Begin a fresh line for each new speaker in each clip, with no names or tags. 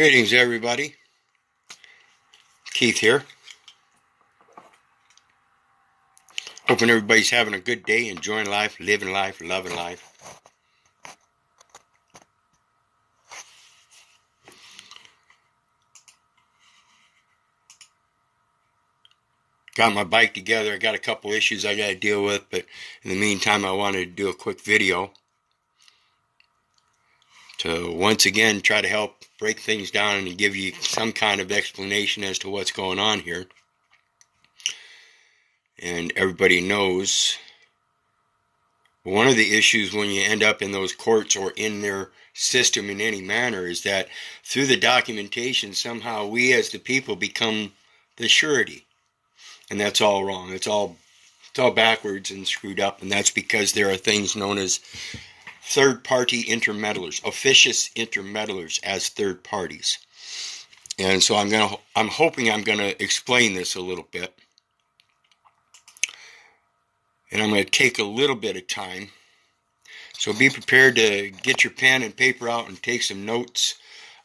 Greetings, everybody. Keith here. Hoping everybody's having a good day, enjoying life, living life, loving life. Got my bike together. I got a couple issues I got to deal with, but in the meantime, I wanted to do a quick video to once again try to help break things down and give you some kind of explanation as to what's going on here. And everybody knows one of the issues when you end up in those courts or in their system in any manner is that through the documentation, somehow we as the people become the surety. And that's all wrong. It's all backwards and screwed up. And that's because there are things known as third-party intermeddlers, officious intermeddlers as third parties. And so I'm hoping I'm going to explain this a little bit. And I'm going to take a little bit of time. So be prepared to get your pen and paper out and take some notes.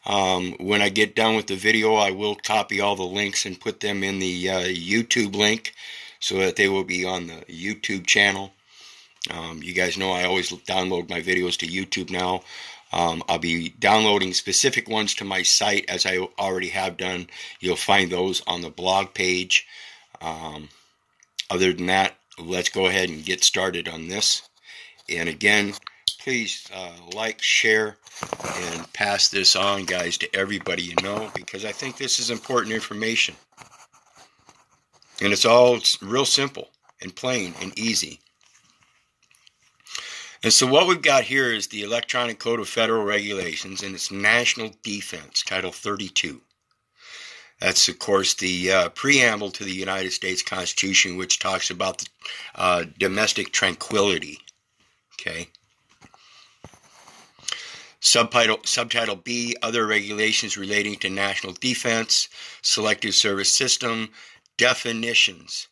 When I get done with the video, I will copy all the links and put them in the YouTube link so that they will be on the YouTube channel. You guys know I always download my videos to YouTube now. I'll be downloading specific ones to my site as I already have done. You'll find those on the blog page. Other than that, let's go ahead and get started on this. And again, please like, share, and pass this on, guys, to everybody you know, because I think this is important information. And it's all real simple and plain and easy. And so what we've got here is the Electronic Code of Federal Regulations and its National Defense, Title 32. That's, of course, the preamble to the United States Constitution, which talks about domestic tranquility. Okay. Subtitle B, Other Regulations Relating to National Defense, Selective Service System, Definitions,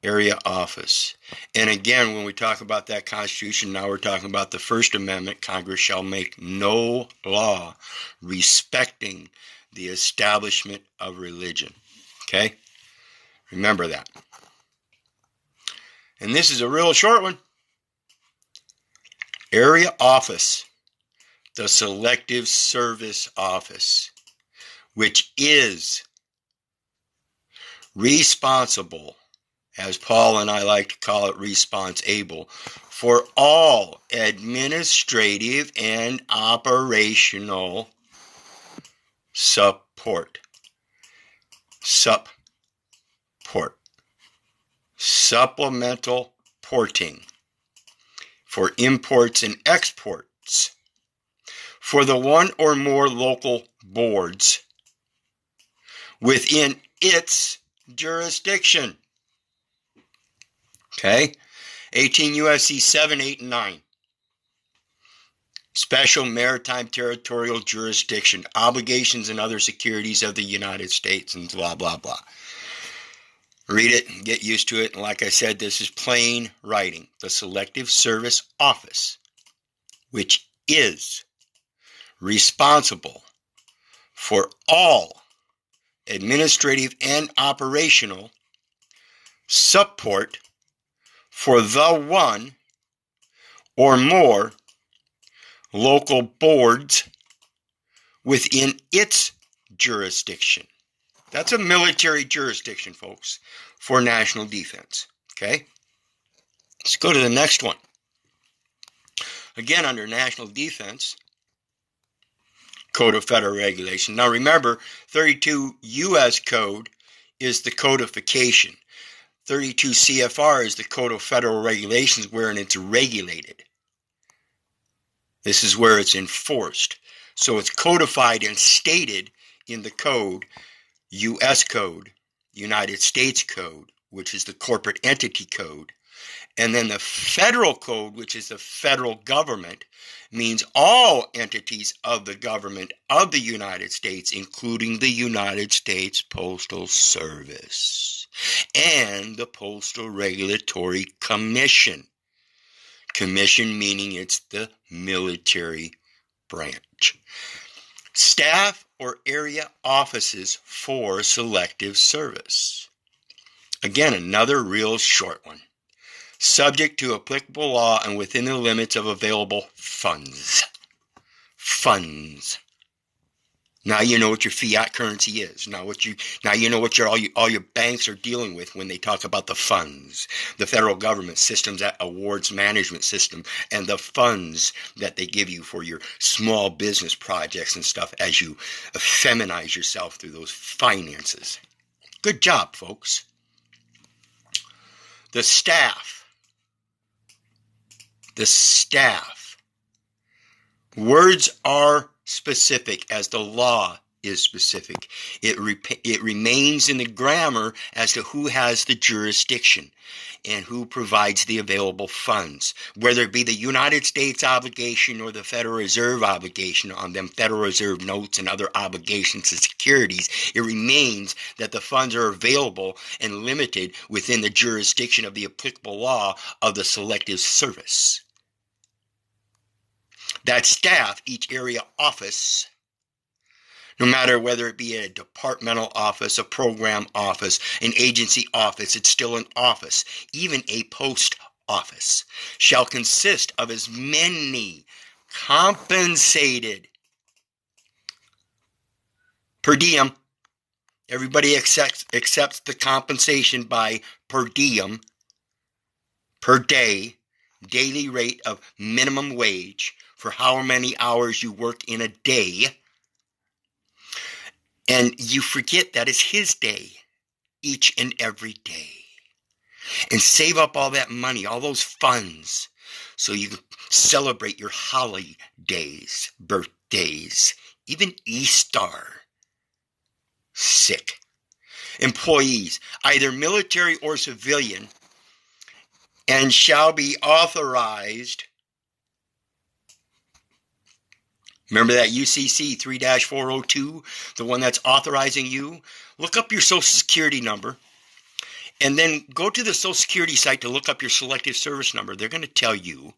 Area Office. And again, when we talk about that Constitution, now we're talking about the First Amendment. Congress shall make no law respecting the establishment of religion. Okay? Remember that. And this is a real short one. Area Office, the Selective Service Office, which is responsible, as Paul and I like to call it, responsible, for all administrative and operational support. Supplemental porting for imports and exports for the one or more local boards within its jurisdiction. Okay? 18 U.S.C. 7, 8, and 9. Special Maritime Territorial Jurisdiction, obligations and other securities of the United States, and blah, blah, blah. Read it and get used to it. And like I said, this is plain writing. The Selective Service Office, which is responsible for all administrative and operational support for the one or more local boards within its jurisdiction. That's a military jurisdiction, folks, for national defense. Okay? Let's go to the next one. Again, under national defense, Code of Federal Regulation. Now remember, 32 U.S. Code is the codification. 32 CFR is the Code of Federal Regulations wherein it's regulated. This is where it's enforced. So it's codified and stated in the code, U.S. Code, United States Code, which is the Corporate Entity Code. And then the Federal Code, which is the federal government, means all entities of the government of the United States, including the United States Postal Service and the Postal Regulatory Commission. Commission meaning it's the military branch. Staff or area offices for selective service. Again, another real short one. Subject to applicable law and within the limits of available funds. Funds. Now you know what your fiat currency is. Now you know what all your banks are dealing with when they talk about the funds, the federal government systems, that awards management system, and the funds that they give you for your small business projects and stuff as you feminize yourself through those finances. Good job, folks. The staff. Words are specific as the law is specific. It remains in the grammar as to who has the jurisdiction and who provides the available funds, whether it be the United States obligation or the Federal Reserve obligation on them Federal Reserve notes and other obligations and securities. It remains that the funds are available and limited within the jurisdiction of the applicable law of the selective service. That staff, each area office, no matter whether it be a departmental office, a program office, an agency office, it's still an office, even a post office, shall consist of as many compensated per diem. Everybody accepts the compensation by per diem, per day, daily rate of minimum wage for how many hours you work in a day. And you forget that it's his day, each and every day. And save up all that money, all those funds, so you can celebrate your holidays, birthdays, even Easter. Sick. Employees, either military or civilian, and shall be authorized. Remember that UCC 3-402, the one that's authorizing you? Look up your Social Security number and then go to the Social Security site to look up your selective service number. They're going to tell you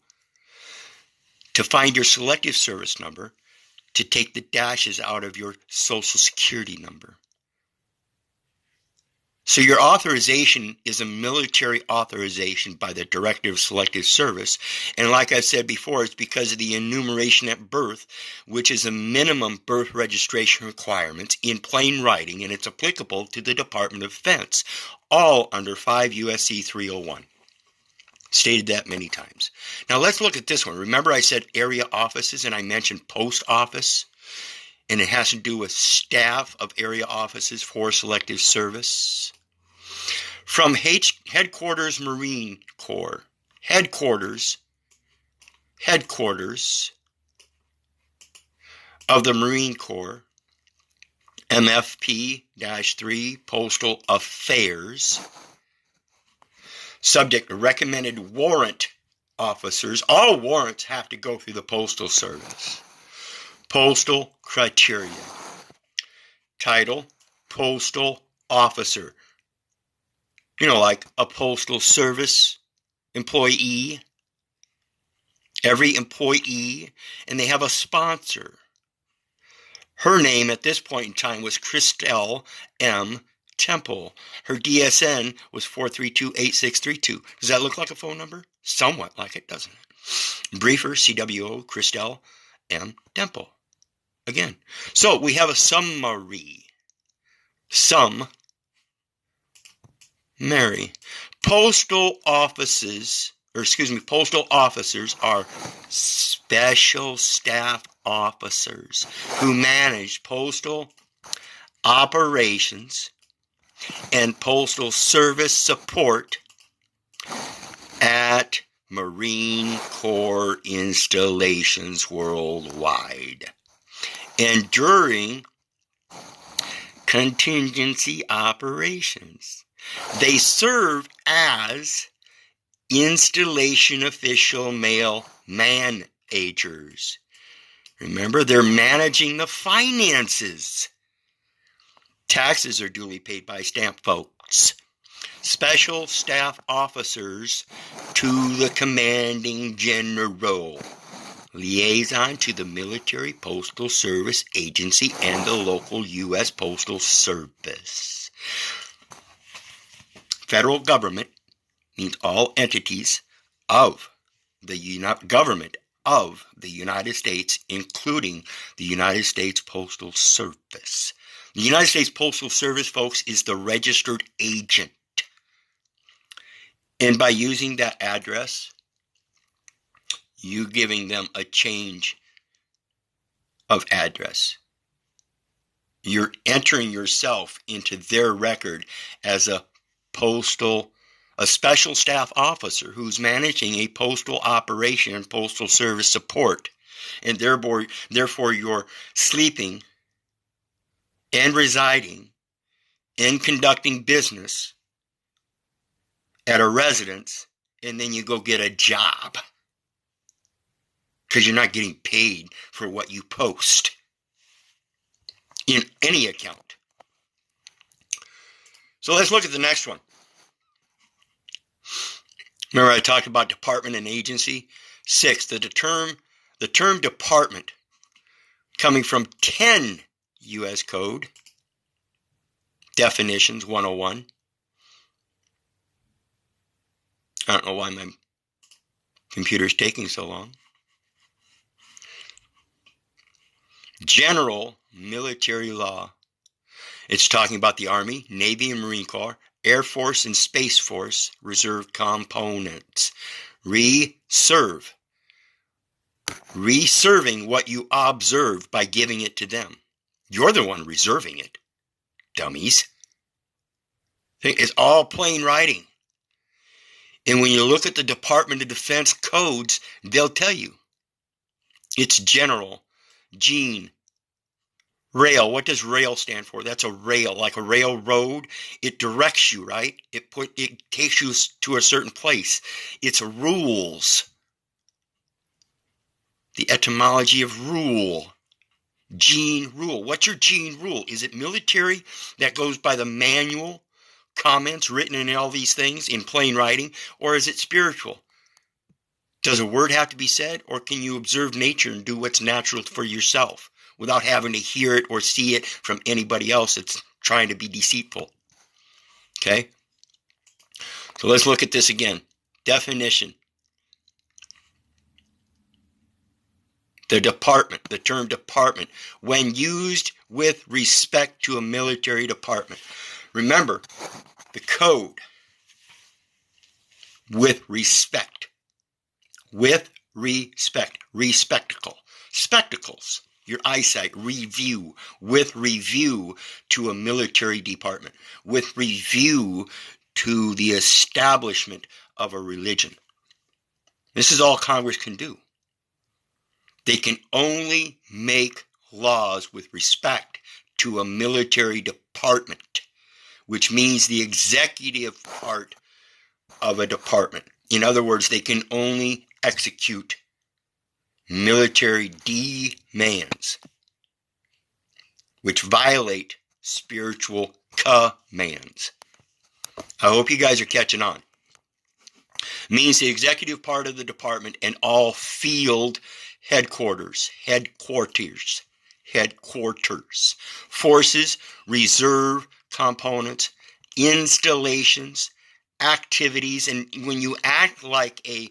to find your selective service number, to take the dashes out of your Social Security number. So your authorization is a military authorization by the Director of Selective Service. And like I've said before, it's because of the enumeration at birth, which is a minimum birth registration requirements in plain writing, and it's applicable to the Department of Defense, all under 5 U.S.C. 301. Stated that many times. Now let's look at this one. Remember I said area offices and I mentioned post office? And it has to do with staff of area offices for selective service. From Headquarters Marine Corps, headquarters of the Marine Corps, MFP-3, Postal Affairs, subject to recommended warrant officers. All warrants have to go through the Postal Service. Postal criteria. Title, Postal Officer. You know, like a Postal Service employee. Every employee. And they have a sponsor. Her name at this point in time was Christelle M. Temple. Her DSN was 432-8632. Does that look like a phone number? Somewhat like it, doesn't it? Briefer, CWO, Christelle M. Temple. Again. So we have a summary. Postal officers are special staff officers who manage postal operations and postal service support at Marine Corps installations worldwide and during contingency operations. They serve as installation official male managers. Remember, they're managing the finances. Taxes are duly paid by stamp folks. Special staff officers to the commanding general. liaison to the Military Postal Service Agency and the local U.S. Postal Service. Federal government means all entities of the government of the United States, including the United States Postal Service. The United States Postal Service, folks, is the registered agent. And by using that address, you giving them a change of address. You're entering yourself into their record as a special staff officer who's managing a postal operation and postal service support. And therefore you're sleeping and residing and conducting business at a residence, and then you go get a job because you're not getting paid for what you post in any account. So let's look at the next one. Remember I talked about department and agency? 6, the term department, coming from 10 U.S. Code, Definitions 101. I don't know why my computer's taking so long. General military law. It's talking about the Army, Navy, and Marine Corps, Air Force, and Space Force reserve components. Reserving what you observed by giving it to them. You're the one reserving it, dummies. It's all plain writing. And when you look at the Department of Defense codes, they'll tell you. It's general. Gene. Rail. What does rail stand for? That's a rail, like a railroad. It directs you, right? It takes you to a certain place. It's rules. The etymology of rule. Gene rule. What's your gene rule? Is it military that goes by the manual comments written in all these things in plain writing, or is it spiritual? Does a word have to be said, or can you observe nature and do what's natural for yourself without having to hear it or see it from anybody else that's trying to be deceitful? Okay? So let's look at this again. Definition. The term department, when used with respect to a military department. Remember, the code, with respect, spectacles, your eyesight, review, with review to a military department, with review to the establishment of a religion. This is all Congress can do. They can only make laws with respect to a military department, which means the executive part of a department. In other words, they can only execute military demands, which violate spiritual commands. I hope you guys are catching on. Means the executive part of the department and all field headquarters, forces, reserve components, installations, activities, and when you act like a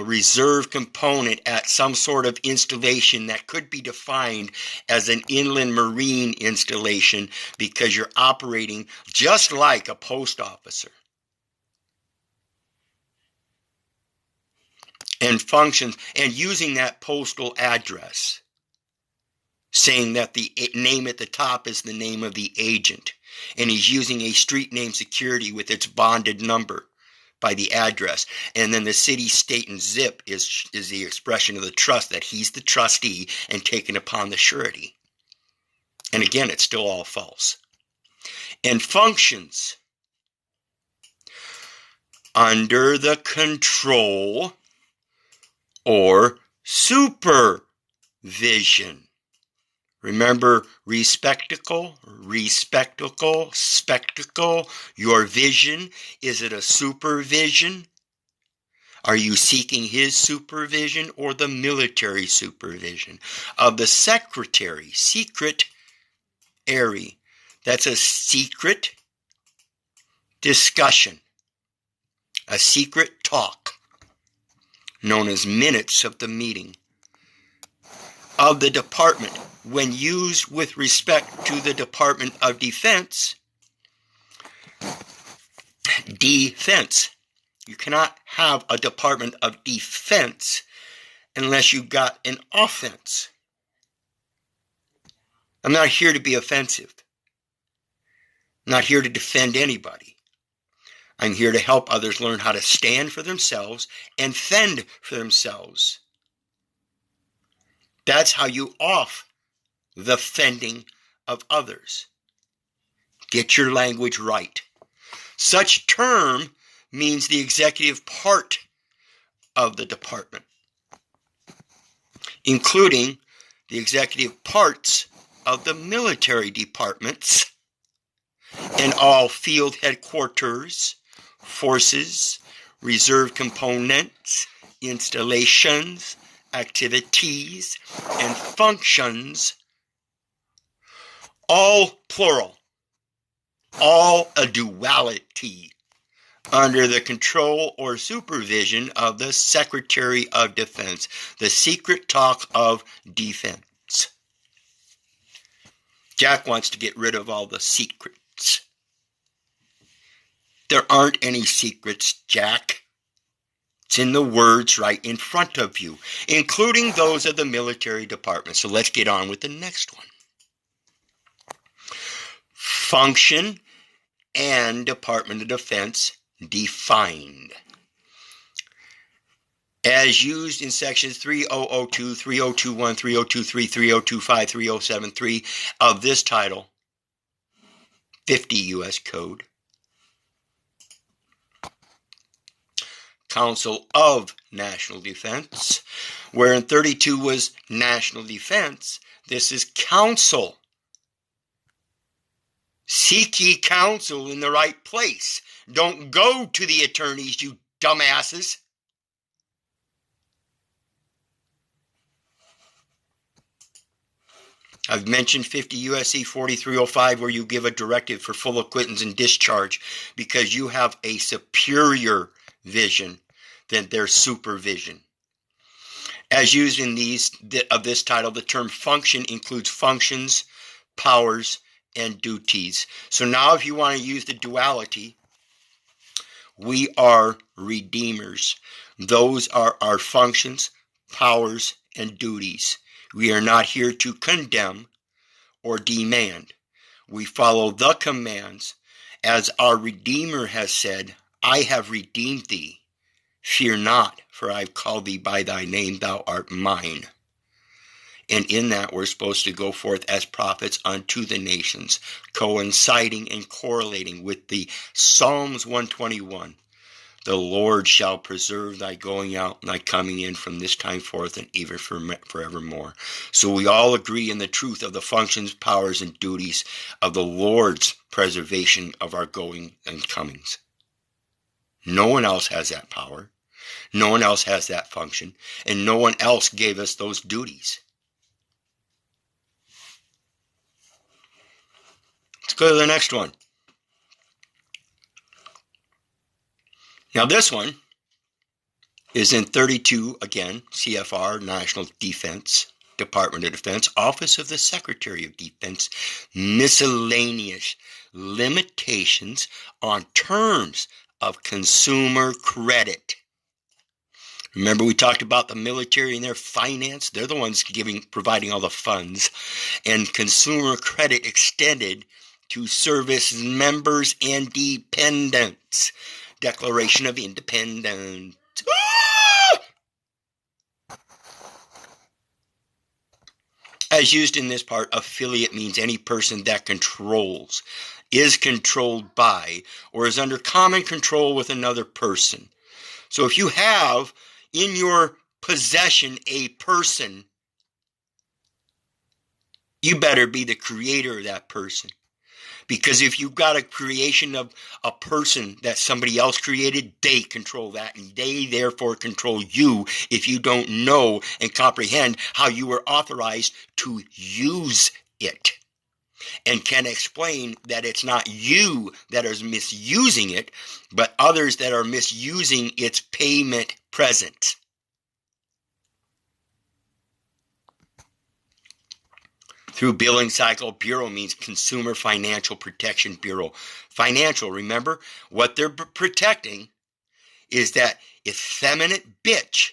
reserve component at some sort of installation that could be defined as an inland marine installation because you're operating just like a post officer. And functions, and using that postal address, saying that the name at the top is the name of the agent, and he's using a street name security with its bonded number by the address, and then the city, state, and zip is the expression of the trust that he's the trustee and taken upon the surety. And again, it's still all false. And functions under the control or supervision. Remember, spectacle, your vision. Is it a supervision? Are you seeking his supervision or the military supervision? Of the secretary, secret airy. That's a secret discussion, a secret talk, known as minutes of the meeting. Of the department, when used with respect to the Department of Defense, defense. You cannot have a Department of Defense unless you've got an offense. I'm not here to be offensive. I'm not here to defend anybody. I'm here to help others learn how to stand for themselves and fend for themselves. That's how you off the fending of others. Get your language right. Such term means the executive part of the department, including the executive parts of the military departments and all field headquarters, forces, reserve components, installations, activities, and functions, all plural, all a duality, under the control or supervision of the Secretary of Defense, the secret talk of defense. Jack wants to get rid of all the secrets. There aren't any secrets, Jack. It's in the words right in front of you, including those of the military department. So let's get on with the next one. Function and Department of Defense defined. As used in sections 3002, 3021, 3023, 3025, 3073 of this title, 50 U.S. Code. Council of National Defense, where in 32 was National Defense, this is counsel. Seek ye counsel in the right place. Don't go to the attorneys, you dumbasses. I've mentioned 50 U.S.C. 4305, where you give a directive for full acquittance and discharge because you have a superior vision than their supervision. As used in this title, the term function includes functions, powers, and duties. So now if you want to use the duality, we are redeemers. Those are our functions, powers, and duties. We are not here to condemn or demand. We follow the commands, as our Redeemer has said, I have redeemed thee. Fear not, for I have called thee by thy name, thou art mine. And in that, we're supposed to go forth as prophets unto the nations, coinciding and correlating with the Psalms 121. The Lord shall preserve thy going out and thy coming in from this time forth and even forevermore. So we all agree in the truth of the functions, powers, and duties of the Lord's preservation of our going and comings. No one else has that power. No one else has that function. And no one else gave us those duties. Let's go to the next one. Now this one is in 32, again, CFR, National Defense, Department of Defense, Office of the Secretary of Defense, miscellaneous limitations on terms of consumer credit. Remember we talked about the military and their finance? They're the ones providing all the funds. And consumer credit extended to service members and dependents. Declaration of Independence. As used in this part, affiliate means any person that controls, is controlled by, or is under common control with another person. So if you have in your possession a person, you better be the creator of that person. Because if you've got a creation of a person that somebody else created, they control that, and they therefore control you if you don't know and comprehend how you were authorized to use it, and can explain that it's not you that is misusing it, but others that are misusing its payment present. Through billing cycle, Bureau means Consumer Financial Protection Bureau. Financial, remember, what they're protecting is that effeminate bitch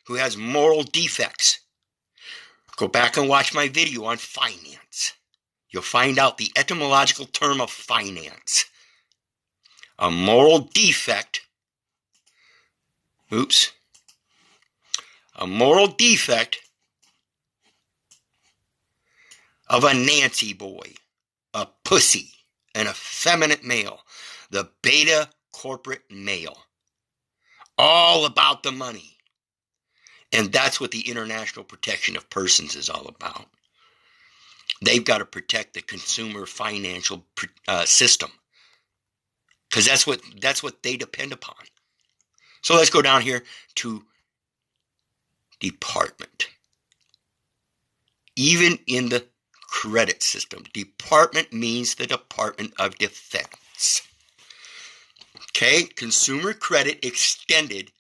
who has moral defects. Go back and watch my video on finance. You'll find out the etymological term of finance. A moral defect, a moral defect of a Nancy boy, a pussy, an effeminate male, the beta corporate male. All about the money. And that's what the International Protection of Persons is all about. They've got to protect the consumer financial system, because that's what they depend upon. So let's go down here to department. Even in the credit system, department means the Department of Defense. Okay, consumer credit extended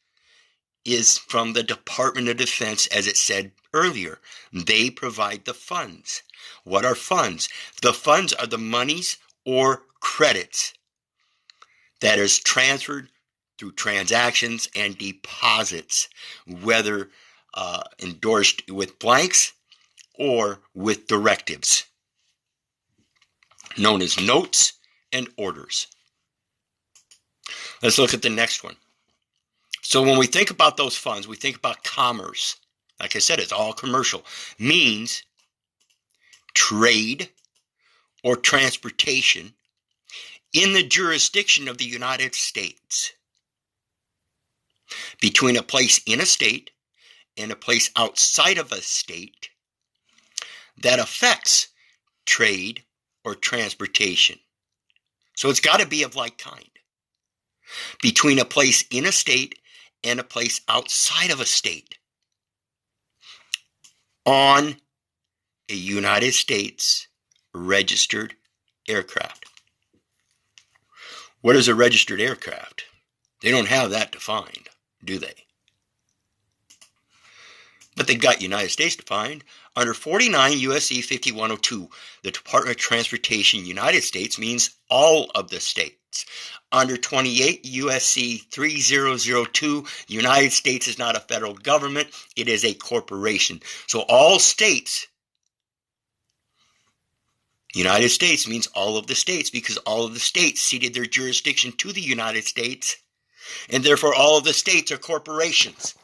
is from the Department of Defense, as it said earlier. They provide the funds. What are funds? The funds are the monies or credits that is transferred through transactions and deposits, whether endorsed with blanks or with directives, known as notes and orders. Let's look at the next one. So when we think about those funds, we think about commerce. Like I said, it's all commercial. Means trade or transportation in the jurisdiction of the United States between a place in a state and a place outside of a state that affects trade or transportation. So it's got to be of like kind. Between a place in a state and a place outside of a state on a United States registered aircraft. What is a registered aircraft? They don't have that defined, do they? But they've got United States defined. Under 49 U.S.C. 5102, the Department of Transportation United States means all of the states. Under 28 U.S.C. 3002, United States is not a federal government, it is a corporation. So all states, United States means all of the states, because all of the states ceded their jurisdiction to the United States, and therefore all of the states are corporations.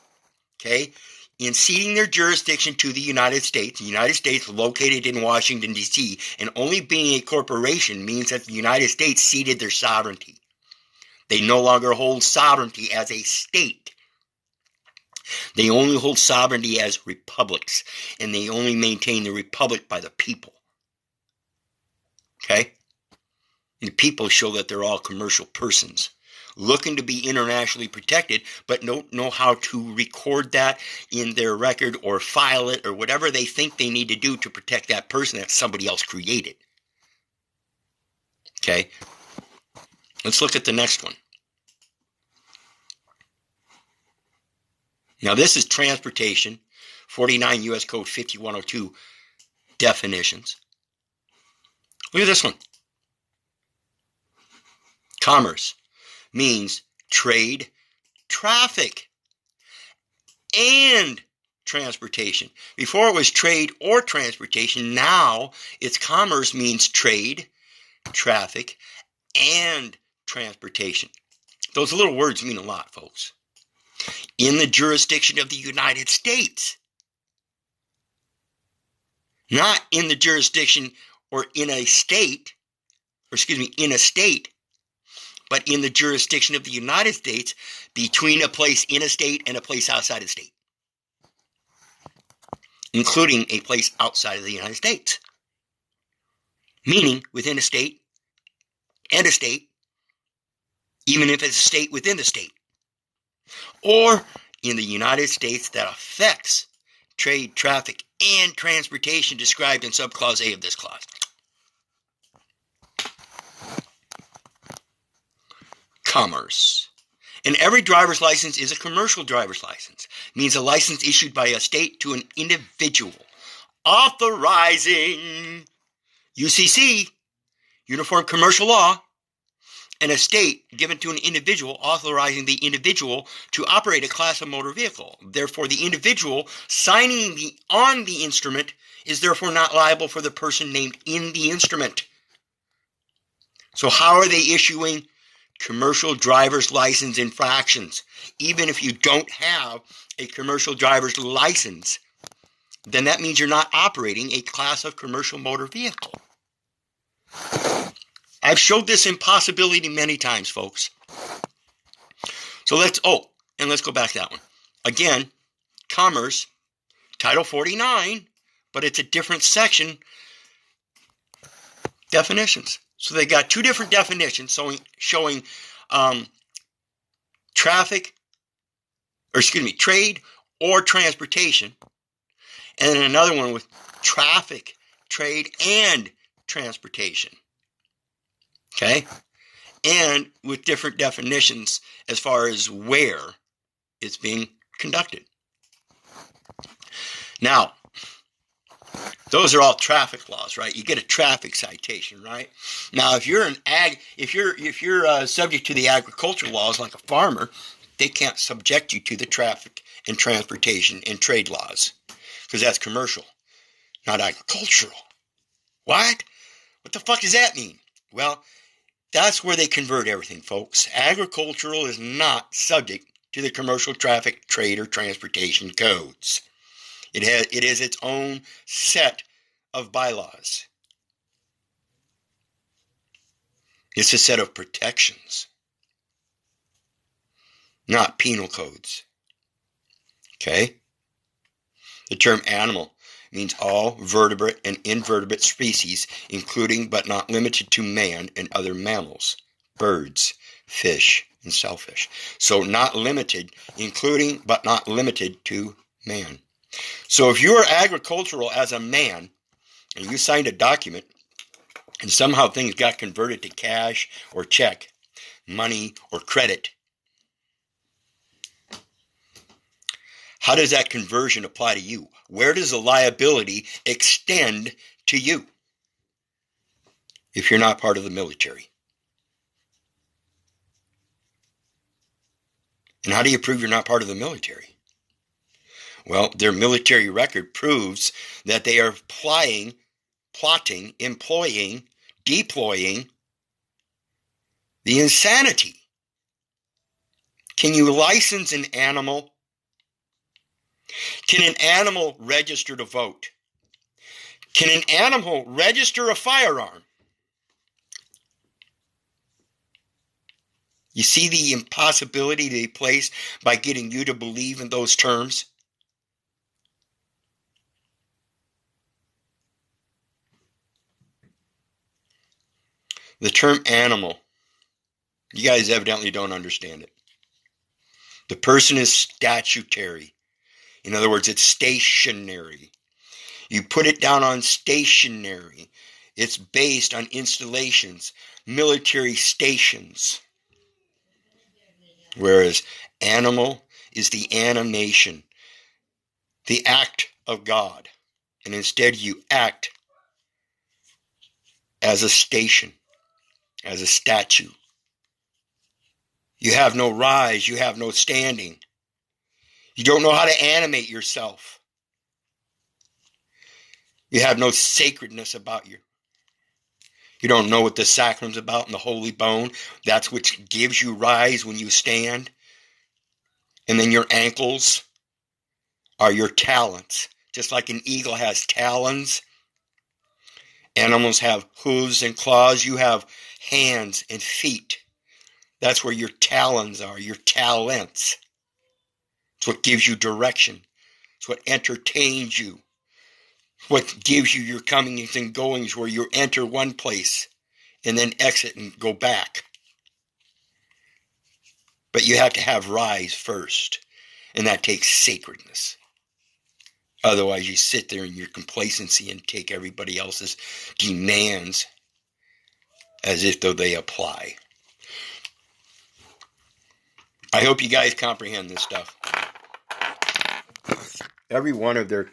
Okay? In ceding their jurisdiction to the United States located in Washington, D.C., and only being a corporation means that the United States ceded their sovereignty. They no longer hold sovereignty as a state. They only hold sovereignty as republics, and they only maintain the republic by the people. Okay? And the people show that they're all commercial persons, looking to be internationally protected, but don't know how to record that in their record or file it or whatever they think they need to do to protect that person that somebody else created. Okay? Let's look at the next one. Now this is transportation, 49 U.S. Code 5102 definitions. Look at this one. Commerce means trade, traffic, and transportation. Before it was trade or transportation. Now it's commerce means trade, traffic, and transportation. Those little words mean a lot, folks. In the jurisdiction of the United States. Not in the jurisdiction or in a state, in a state, but in the jurisdiction of the United States between a place in a state and a place outside of the state, including a place outside of the United States. Meaning within a state and a state, even if it's a state within the state, or in the United States that affects trade, traffic, and transportation described in subclause A of this clause. Commerce. And every driver's license is a commercial driver's license. It means a license issued by a state to an individual authorizing UCC, Uniform Commercial Law, and a state given to an individual authorizing the individual to operate a class of motor vehicle. Therefore, the individual signing on the instrument is therefore not liable for the person named in the instrument. So how are they issuing commercial driver's license infractions? Even if you don't have a commercial driver's license, then that means you're not operating a class of commercial motor vehicle. I've showed this impossibility many times, folks. So let's go back to that one. Again, commerce, Title 49, but it's a different section. Definitions. So they got two different definitions showing trade or transportation, and then another one with traffic, trade, and transportation. Okay? And with different definitions as far as where it's being conducted. Now, those are all traffic laws, right? You get a traffic citation, right? Now, if you're subject to the agricultural laws like a farmer, they can't subject you to the traffic and transportation and trade laws because that's commercial, not agricultural. What? What the fuck does that mean? Well, that's where they convert everything, folks. Agricultural is not subject to the commercial traffic, trade, or transportation codes. It is its own set of bylaws. It's a set of protections, not penal codes. Okay? The term animal means all vertebrate and invertebrate species, including but not limited to man and other mammals, birds, fish, and shellfish. So not limited, including but not limited to man. So if you are agricultural as a man and you signed a document and somehow things got converted to cash or check, money or credit, how does that conversion apply to you? Where does the liability extend to you if you're not part of the military? And how do you prove you're not part of the military? Well, their military record proves that they are plotting, employing, deploying the insanity. Can you license an animal? Can an animal register to vote? Can an animal register a firearm? You see the impossibility they place by getting you to believe in those terms? The term animal, you guys evidently don't understand it. The person is statutary. In other words, it's stationary. You put it down on stationary. It's based on installations, military stations. Whereas animal is the animation, the act of God. And instead you act as a station, as a statue. You have no rise, you have no standing. You don't know how to animate yourself. You have no sacredness about you. You don't know what the sacrament's about and the holy bone. That's what gives you rise when you stand. And then your ankles are your talons. Just like an eagle has talons. Animals have hooves and claws. You have hands and feet. That's where your talons are, your talents. It's what gives you direction. It's what entertains you. What gives you your comings and goings where you enter one place and then exit and go back. But you have to have rise first, and that takes sacredness. Otherwise, you sit there in your complacency and take everybody else's demands as if though they apply. I hope you guys comprehend this stuff. Every one of their